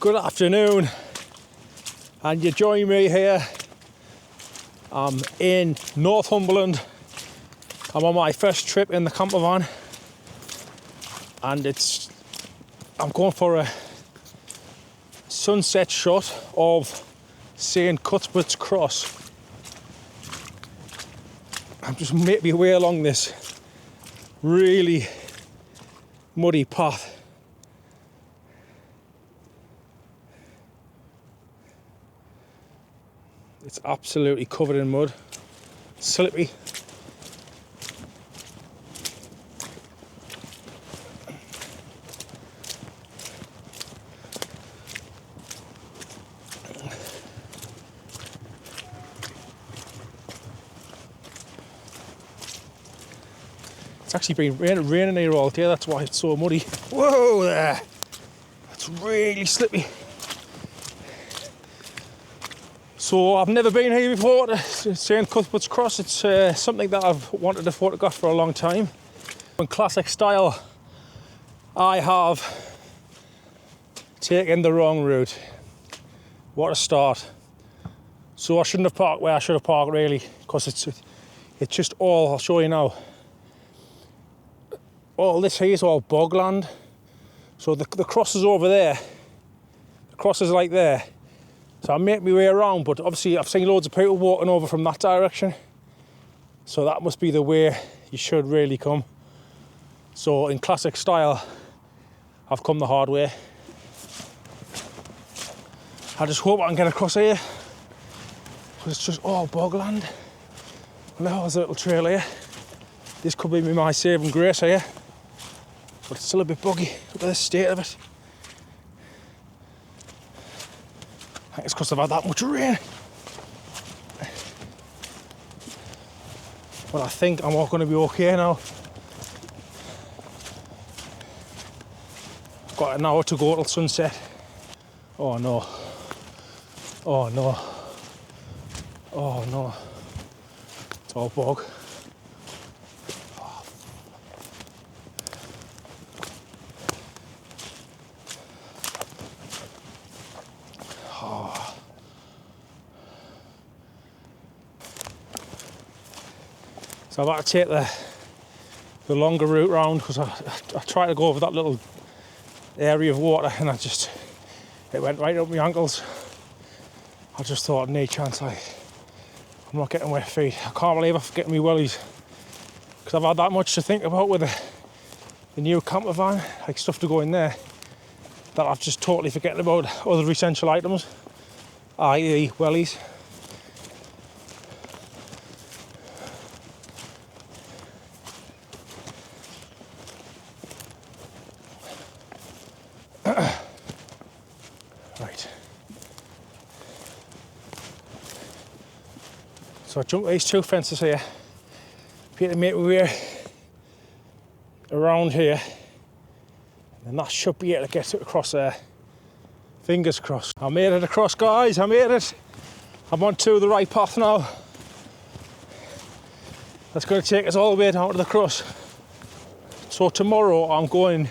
Good afternoon, and you join me here. I'm in Northumberland. I'm on my first trip in the camper van, and I'm going for a sunset shot of St Cuthbert's Cross. I'm just making my way along this really muddy path. It's absolutely covered in mud, slippy. It's actually been raining here all day, that's why it's so muddy. Whoa there! It's really slippy. So I've never been here before to St Cuthbert's Cross. It's something that I've wanted to photograph for a long time. In classic style, I have taken the wrong route. What a start. So I shouldn't have parked where I should have parked really, because it's just all, I'll show you now. All this here is all bogland. So the cross is over there. The cross is like there. So I make my way around, but obviously I've seen loads of people walking over from that direction. So that must be the way you should really come. So in classic style, I've come the hard way. I just hope I can get across here, because it's just all bogland. Now there's a little trail here. This could be my saving grace here, but it's still a bit boggy. Look at the state of it. I think it's because I've had that much rain. But I think I'm all going to be okay now. I've got an hour to go till sunset. Oh no. Oh no. Oh no. It's all bog. So I've had to take the longer route round, because I tried to go over that little area of water and it went right up my ankles. I just thought, no chance, I'm not getting wet feet. I can't believe I'm getting me wellies, because I've had that much to think about with the new camper van, like stuff to go in there, that I've just totally forgetting about other essential items, i.e. wellies. Right. So I jumped these two fences here. To make my way around here, and that should be able to get it across there. Fingers crossed. I made it across, guys. I made it. I'm on to the right path now. That's going to take us all the way down to the cross. So tomorrow I'm going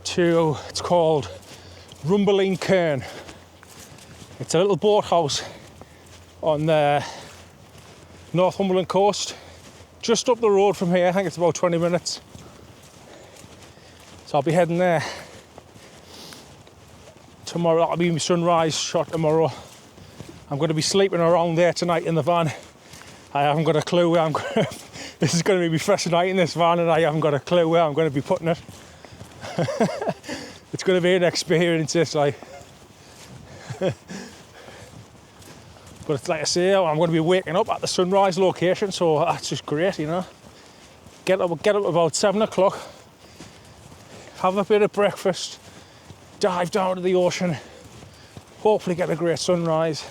to, it's called Kern. It's a little boathouse on the Northumberland coast, just up the road from here. I think it's about 20 minutes. So I'll be heading there tomorrow. That'll be my sunrise shot tomorrow. I'm going to be sleeping around there tonight in the van. I haven't got a clue where I'm going to, this is going to be my first night in this van, and I haven't got a clue where I'm going to be putting it. It's going to be an experience, this, like. But it's like I say, I'm going to be waking up at the sunrise location, so that's just great, you know. Get up about 7 o'clock, have a bit of breakfast, dive down to the ocean, hopefully get a great sunrise.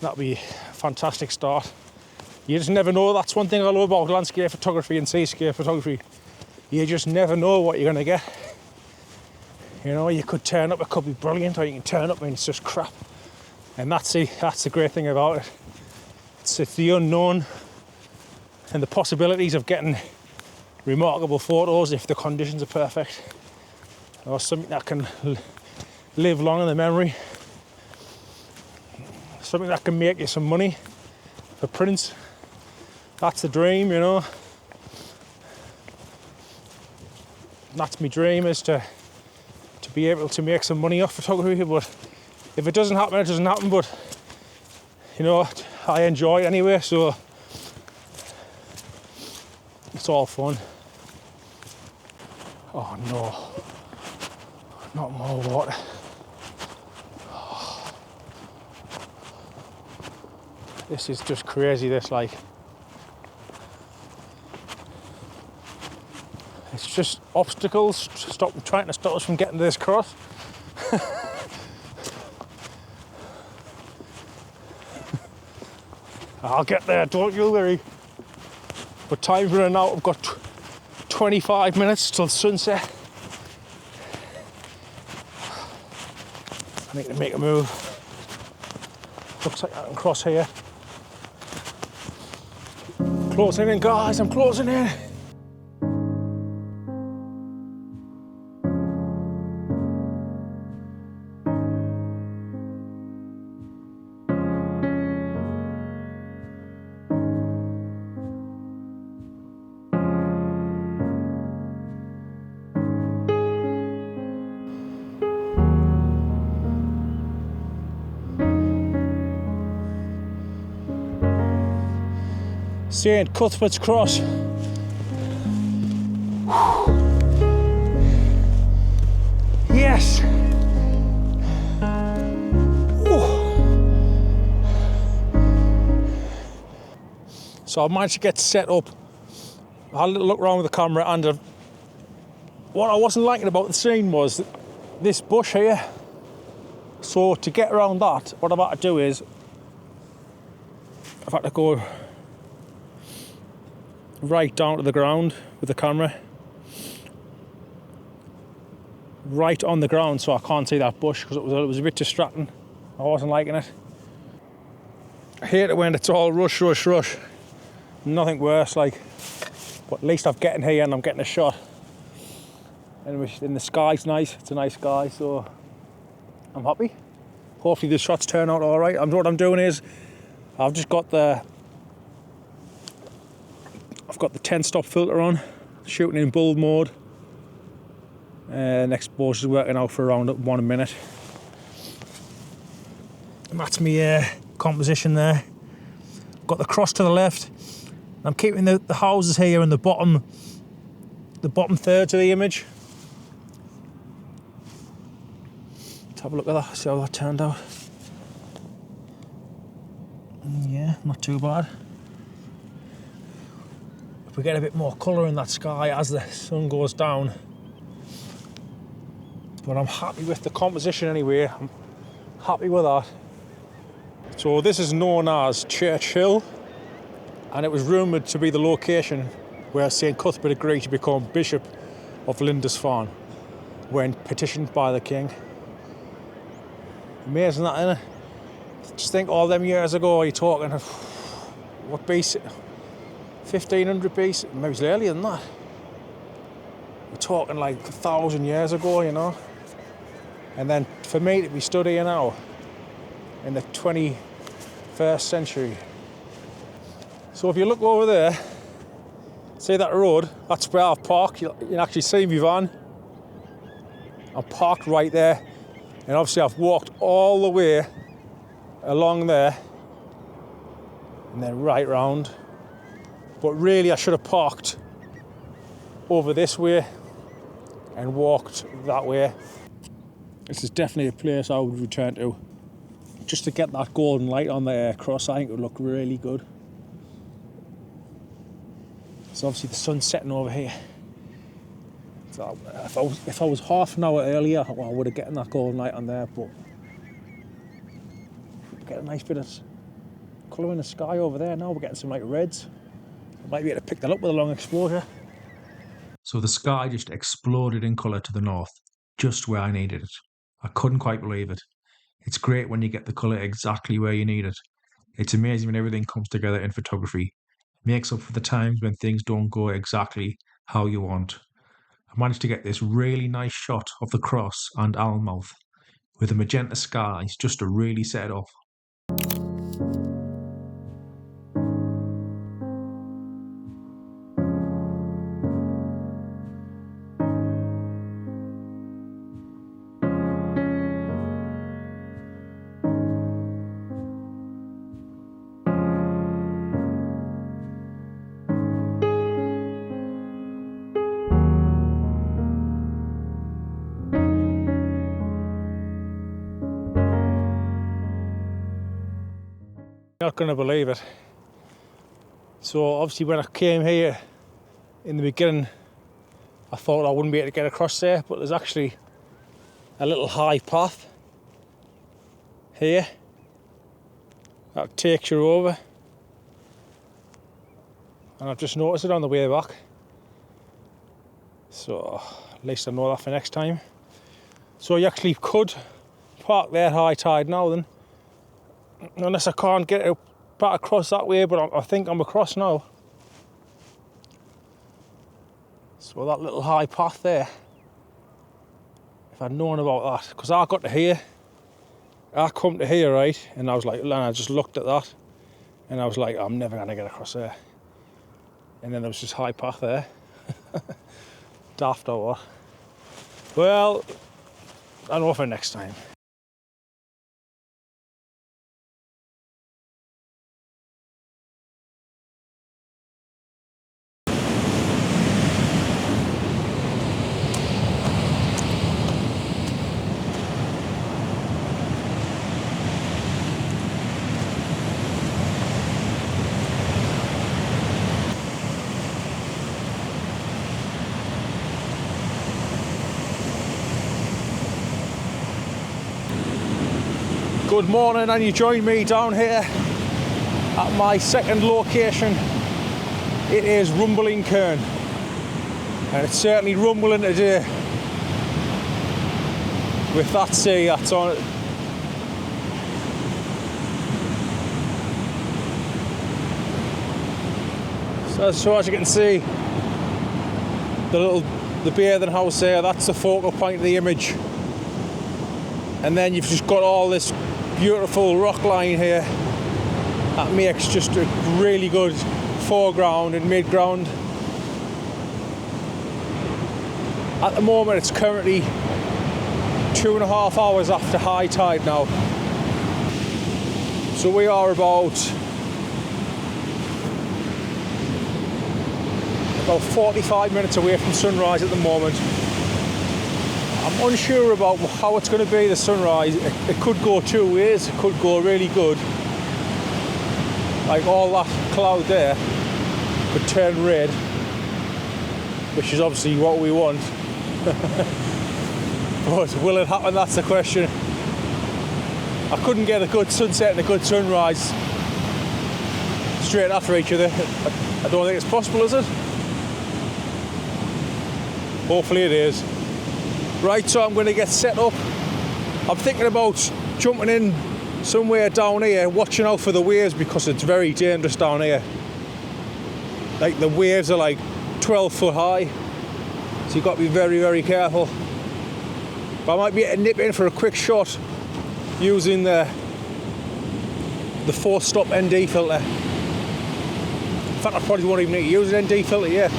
That'll be a fantastic start. You just never know. That's one thing I love about landscape photography and seascape photography. You just never know what you're going to get. You know, you could turn up, it could be brilliant, or you can turn up and it's just crap. And that's the great thing about it. It's the unknown and the possibilities of getting remarkable photos if the conditions are perfect, or something that can live long in the memory, something that can make you some money for prints. That's the dream, you know. That's my dream, is to be able to make some money off photography. But if it doesn't happen, it doesn't happen. But you know, I enjoy it anyway, so it's all fun. Oh no, not more water. This is just crazy, this, like. It's just obstacles trying to stop us from getting to this cross. I'll get there, don't you worry. But time's running out. I've got 25 minutes till sunset. I need to make a move. Looks like I can cross here. Closing in, guys, I'm closing in. St. Cuthbert's Cross. Yes. So I managed to get set up. I had a little look around with the camera, and what I wasn't liking about the scene was this bush here. So to get around that, what I've had to do is I've had to go right down to the ground with the camera, right on the ground, so I can't see that bush because it was a bit distracting. I wasn't liking it. I hate it when it's all rush, rush, rush. Nothing worse, like. But at least I'm getting here and I'm getting a shot. Anyway, and the sky's nice. It's a nice sky, so I'm happy. Hopefully the shots turn out all right. What I'm doing is I've just got the 10-stop filter on, shooting in bulb mode. Next exposure's working out for around 1 minute. And that's my composition there. Got the cross to the left. I'm keeping the houses here in the bottom thirds of the image. Let's have a look at that, see how that turned out. Yeah, not too bad. If we get a bit more colour in that sky as the sun goes down. But I'm happy with the composition anyway. I'm happy with that. So this is known as Church Hill, and it was rumoured to be the location where St. Cuthbert agreed to become Bishop of Lindisfarne when petitioned by the King. Amazing that, isn't it? Just think, all them years ago, you're talking, what BC? 1500 BC? Maybe it's earlier than that. We're talking like 1,000 years ago, you know? And then for me to be stood here now in the 21st century. So if you look over there, see that road, that's where I've parked. You can actually see my van. I'm parked right there. And obviously I've walked all the way along there and then right round. But really I should have parked over this way and walked that way. This is definitely a place I would return to. Just to get that golden light on the cross, I think it would look really good. So obviously the sun's setting over here. So if I was half an hour earlier, I would have gotten that golden light on there, but get a nice bit of colour in the sky over there. Now we're getting some like reds. I might be able to pick that up with a long exposure. So the sky just exploded in colour to the north, just where I needed it. I couldn't quite believe it. It's great when you get the colour exactly where you need it. It's amazing when everything comes together in photography. It makes up for the times when things don't go exactly how you want. I managed to get this really nice shot of the cross and Almouth with the magenta skies just to really set it off. Not going to believe it. So obviously when I came here in the beginning, I thought I wouldn't be able to get across there, but there's actually a little high path here that takes you over, and I've just noticed it on the way back, so at least I know that for next time. So you actually could park there high tide now then, unless I can't get it back across that way, but I think I'm across now. So that little high path there, if I'd known about that, because I got to here, I come to here, right, and I was like, and I just looked at that, and I was like, I'm never going to get across there. And then there was this high path there. Daft or what? Well, I know for next time. Good morning, and you join me down here at my second location. It is rumbling Kern, and it's certainly rumbling today with that sea that's on it. So as you can see, the bathing house there, that's the focal point of the image, and then you've just got all this beautiful rock line here that makes just a really good foreground and midground. At the moment it's currently 2.5 hours after high tide now, so we are about 45 minutes away from sunrise at the moment. I'm unsure about how it's going to be the sunrise. It could go two ways. It could go really good, like all that cloud there could turn red, which is obviously what we want. But will it happen? That's the question. I couldn't get a good sunset and a good sunrise straight after each other. I don't think it's possible, is it? Hopefully it is. Right, so I'm going to get set up. I'm thinking about jumping in somewhere down here, watching out for the waves, because it's very dangerous down here. Like, the waves are like 12 foot high, so you've got to be very, very careful. But I might be able to nip in for a quick shot using the 4-stop ND filter. In fact, I probably won't even need to use an ND filter, yeah.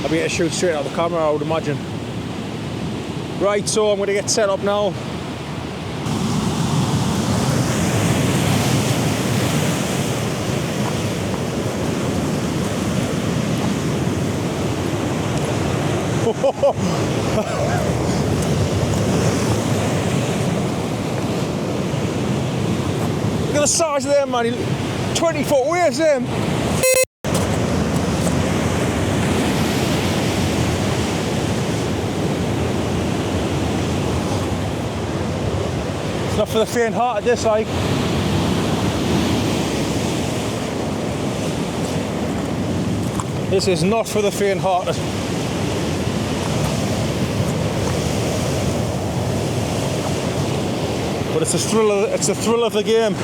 I'll be able to shoot straight out of the camera, I would imagine. Right, so I'm going to get set up now. Look at the size of them, man. 20-foot waves, them. Not for the faint-hearted, this, like. This is not for the faint-hearted. But it's the thrill of the game.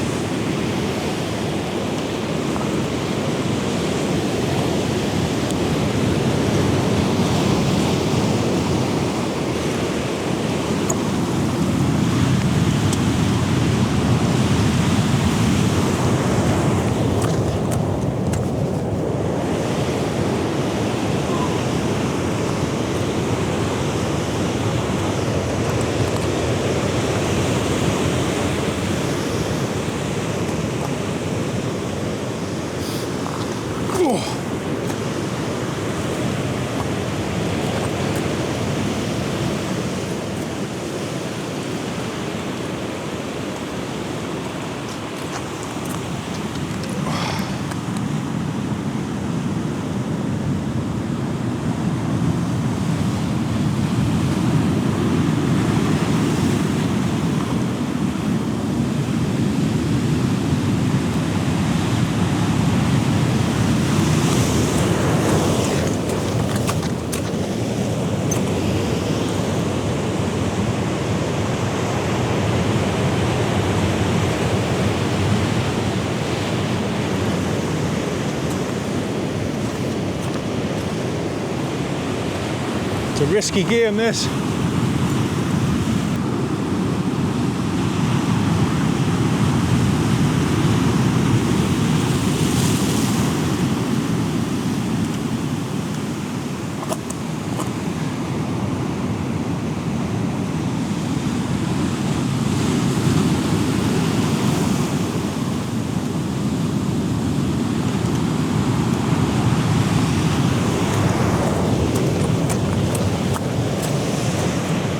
It's a risky game, this.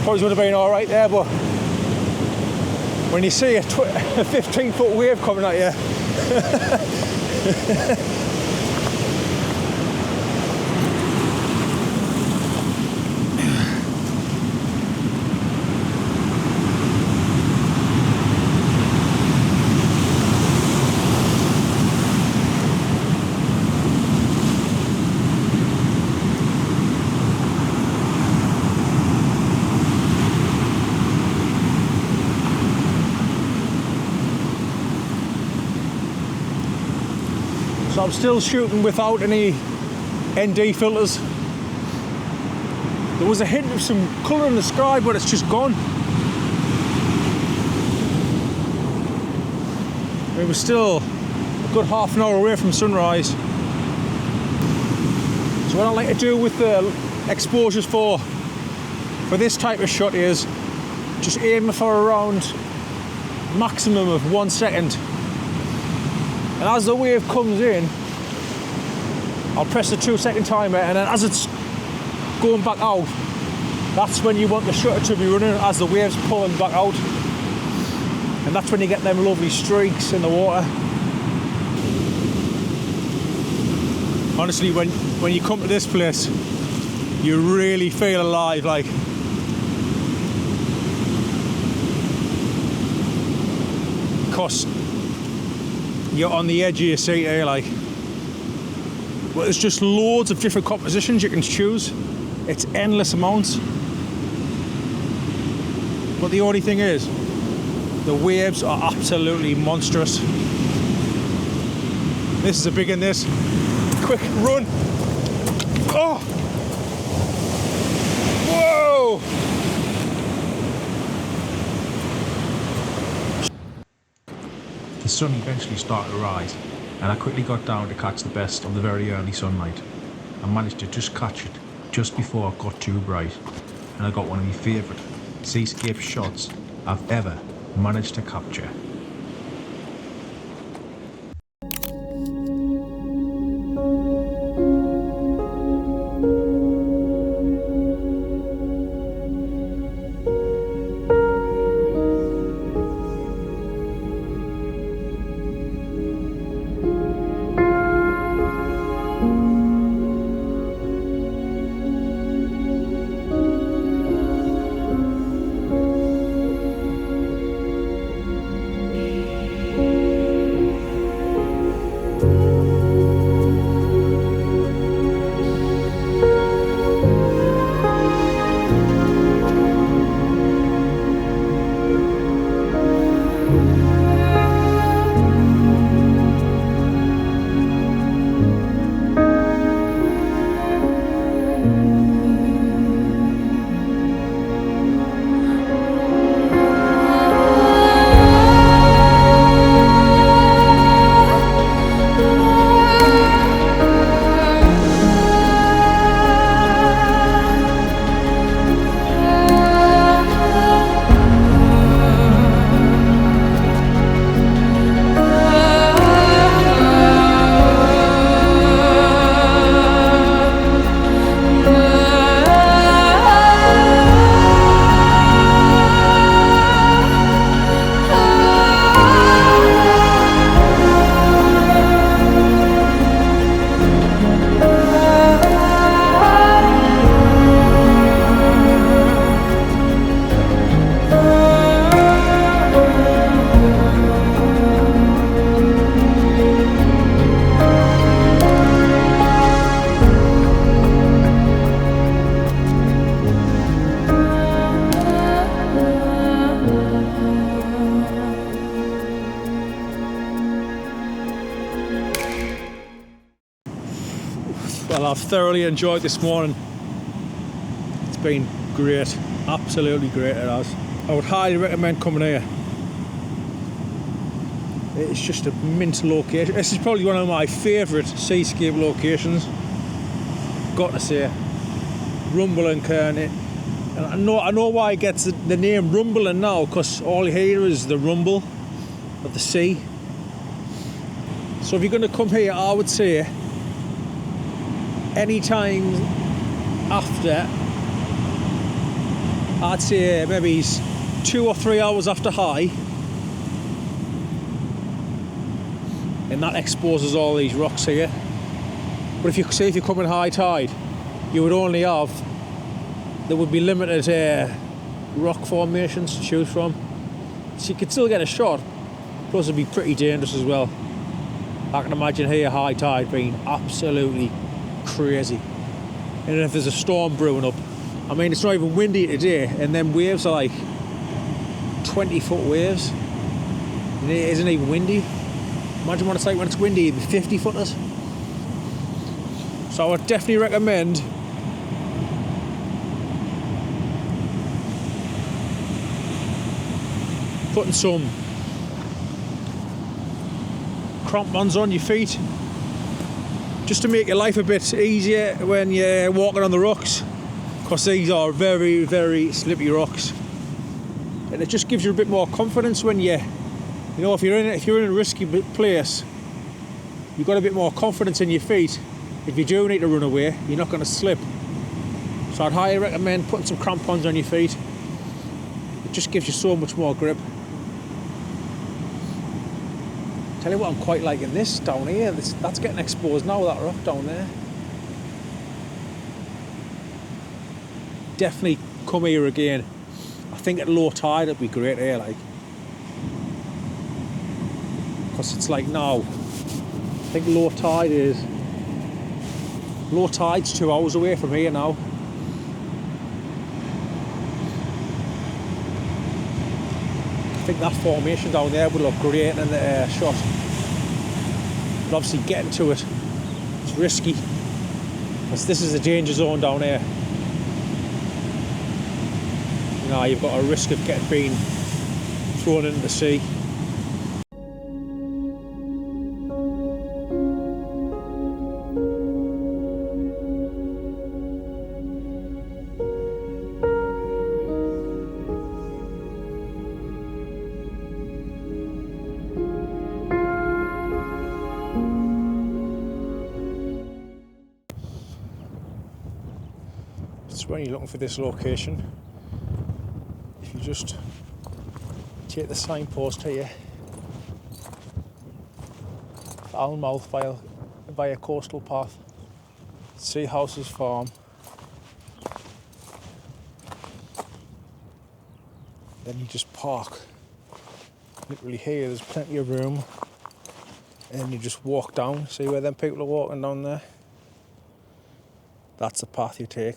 Probably would have been all right there, but when you see a 15-foot wave coming at you, so I'm still shooting without any ND filters. There was a hint of some colour in the sky, but it's just gone. We were still a good half an hour away from sunrise. So what I like to do with the exposures for this type of shot is just aim for around maximum of 1 second. And as the wave comes in, I'll press the 2-second timer, and then as it's going back out, that's when you want the shutter to be running as the wave's pulling back out. And that's when you get them lovely streaks in the water. Honestly, when you come to this place, you really feel alive, like. Because you're on the edge of your seat here, like. But there's just loads of different compositions you can choose. It's endless amounts. But the only thing is, the waves are absolutely monstrous. This is a big in this. Quick run. Oh! Whoa! The sun eventually started to rise, and I quickly got down to catch the best of the very early sunlight. I managed to just catch it just before it got too bright, and I got one of my favourite seascape shots I've ever managed to capture. Well, I've thoroughly enjoyed this morning. it's been great, absolutely great it has. I would highly recommend coming here. It's just a mint location. This is probably one of my favourite seascape locations, got to say. Rumble and Kern. And I know why it gets the name Rumbling now, because all you hear is the rumble of the sea. So if you're going to come here, I would say any time after, I'd say maybe 2 or 3 hours after high, and that exposes all these rocks here. But if you come in high tide, you would only have, there would be limited rock formations to choose from, so you could still get a shot, plus it'd be pretty dangerous as well. I can imagine here high tide being absolutely crazy, and if there's a storm brewing up, I mean, it's not even windy today, and then waves are like 20-foot waves, and it isn't even windy. Imagine what it's like when it's windy, the 50-footers. So I would definitely recommend putting some crampons on your feet, just to make your life a bit easier when you're walking on the rocks, because these are very, very slippy rocks, and it just gives you a bit more confidence when you know, if you're in a risky place, you've got a bit more confidence in your feet. If you do need to run away, you're not going to slip. So I'd highly recommend putting some crampons on your feet. It just gives you so much more grip. Tell you what, I'm quite liking this down here. That's getting exposed now, that rock down there. Definitely come here again. I think at low tide it'd be great here, like. Because it's like now, I think low tide's 2 hours away from here now. I think that formation down there would look great in the shot, but obviously getting to it, it's risky, because this is a danger zone down here. You know, you've got a risk of being thrown into the sea. So when you're looking for this location, if you just take the signpost here, Falmouth via coastal path, Sea Houses Farm, then you just park. Literally here, there's plenty of room, and then you just walk down. See where them people are walking down there? That's the path you take.